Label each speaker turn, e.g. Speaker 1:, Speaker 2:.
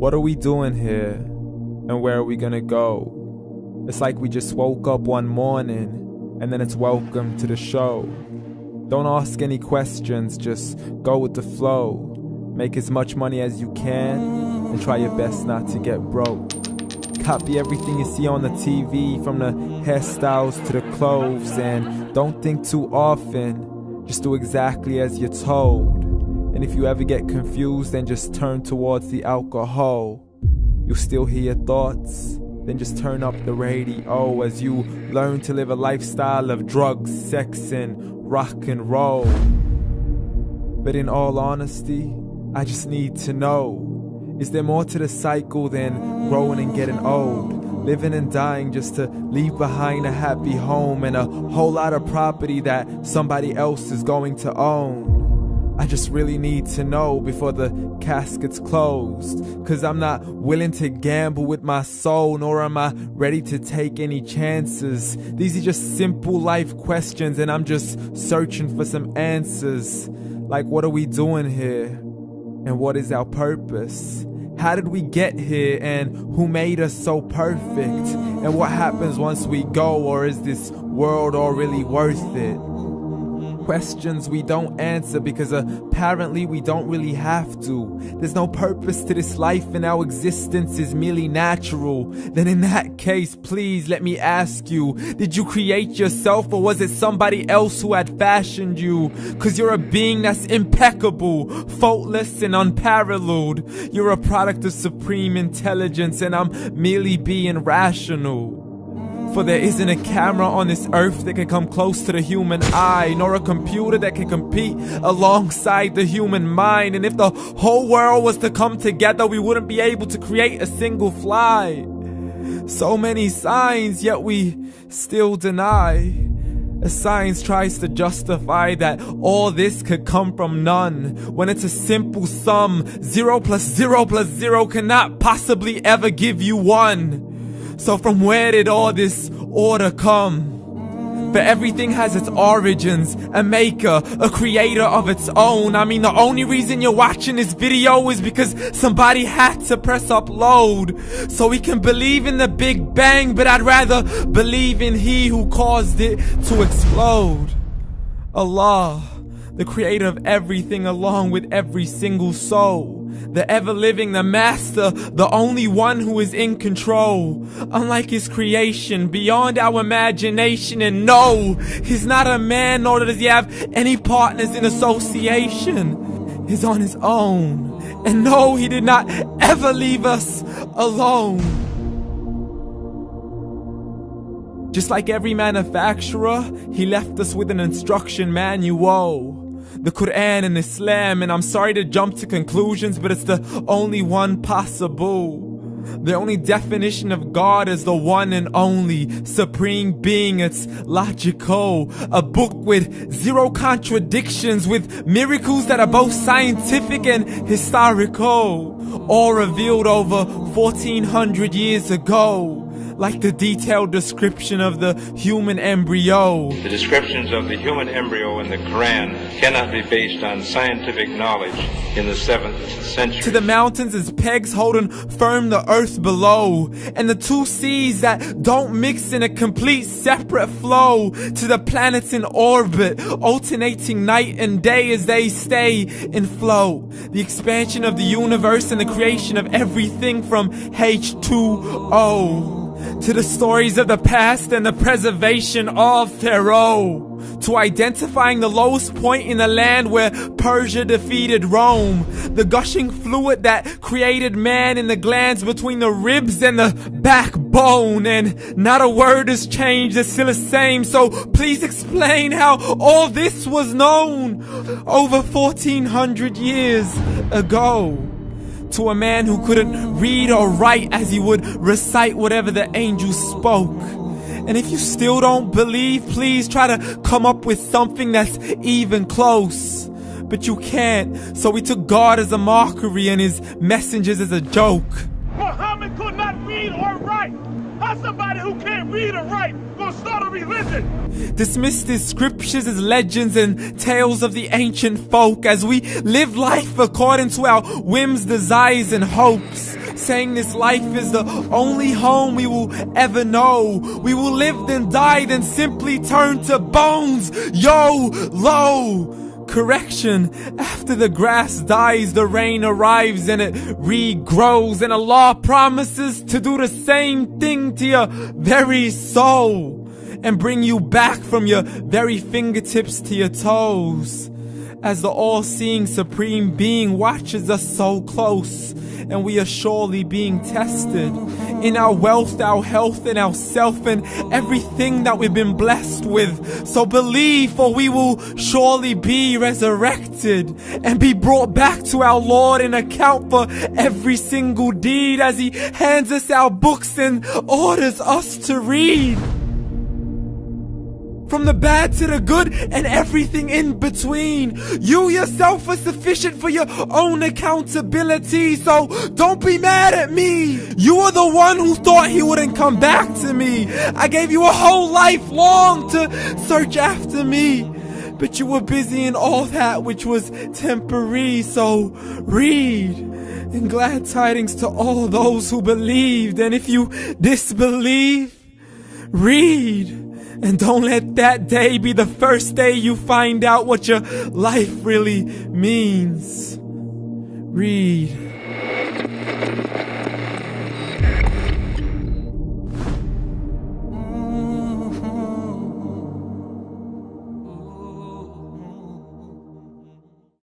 Speaker 1: What are we doing here? And where are we gonna go? It's like we just woke up one morning, and then it's welcome to the show. Don't ask any questions, just go with the flow. Make as much money as you can, and try your best not to get broke. Copy everything you see on the TV, from the hairstyles to the clothes, and don't think too often, just do exactly as you're told. And if you ever get confused, then just turn towards the alcohol. You'll still hear your thoughts, then just turn up the radio as you learn to live a lifestyle of drugs, sex, and rock and roll. But in all honesty, I just need to know, is there more to the cycle than growing and getting old? Living and dying just to leave behind a happy home and a whole lot of property that somebody else is going to own. I just really need to know before the casket's closed, 'cause I'm not willing to gamble with my soul, nor am I ready to take any chances. These are just simple life questions, and I'm just searching for some answers. Like, what are we doing here? And what is our purpose? How did we get here, and who made us so perfect? And what happens once we go, or is this world all really worth it? Questions we don't answer because apparently we don't really have to. There's no purpose to this life and our existence is merely natural. Then in that case, please let me ask you, did you create yourself, or was it somebody else who had fashioned you? 'Cause you're a being that's impeccable, faultless and unparalleled. You're a product of supreme intelligence, and I'm merely being rational. For there isn't a camera on this earth that can come close to the human eye, nor a computer that can compete alongside the human mind. And if the whole world was to come together, we wouldn't be able to create a single fly. So many signs, yet we still deny. As science tries to justify that all this could come from none, when it's a simple sum. 0 plus 0 plus 0 cannot possibly ever give you 1. So from where did all this order come? For everything has its origins, a maker, a creator of its own. I mean, the only reason you're watching this video is because somebody had to press upload. So we can believe in the Big Bang, but I'd rather believe in He who caused it to explode. Allah, the creator of everything along with every single soul. The ever-living, the master, the only one who is in control. Unlike his creation, beyond our imagination. And no, he's not a man, nor does he have any partners in association. He's on his own. And no, he did not ever leave us alone. Just like every manufacturer, he left us with an instruction manual. The Quran and Islam, and I'm sorry to jump to conclusions, but it's the only one possible. The only definition of God is the one and only supreme being. It's logical, a book with 0 contradictions, with miracles that are both scientific and historical, all revealed over 1400 years ago. Like the detailed description of the human embryo.
Speaker 2: The descriptions of the human embryo in the Quran cannot be based on scientific knowledge in the 7th century.
Speaker 1: To the mountains as pegs holding firm the earth below, and the 2 seas that don't mix in a complete separate flow. To the planets in orbit, alternating night and day as they stay in flow. The expansion of the universe and the creation of everything from H2O. To the stories of the past and the preservation of Pharaoh. To identifying the lowest point in the land where Persia defeated Rome. The gushing fluid that created man in the glands between the ribs and the backbone. And not a word has changed, it's still the same. So please explain how all this was known over 1400 years ago. To a man who couldn't read or write as he would recite whatever the angels spoke. And if you still don't believe, please try to come up with something that's even close. But you can't, so we took God as a mockery and his messengers as a joke.
Speaker 3: Muhammad could not read or write. How's somebody who can't read or write gonna start a religion?
Speaker 1: Dismissed his scriptures as legends and tales of the ancient folk as we live life according to our whims, desires, and hopes. saying this life is the only home we will ever know. We will live then die, then simply turn to bones. YOLO! Correction, after the grass dies, the rain arrives and it regrows, and Allah promises to do the same thing to your very soul and bring you back from your very fingertips to your toes, as the all-seeing supreme being watches us so close, and we are surely being tested in our wealth, our health, and our self, and everything that we've been blessed with. So believe, for we will surely be resurrected and be brought back to our Lord and account for every single deed, as He hands us our books and orders us to read. From the bad to the good and everything in between. You yourself are sufficient for your own accountability, so don't be mad at me. You are the one who thought He wouldn't come back to me. I gave you a whole life long to search after me, but you were busy in all that which was temporary. So read, and glad tidings to all those who believed. And if you disbelieve, read. And don't let that day be the first day you find out what your life really means. Read.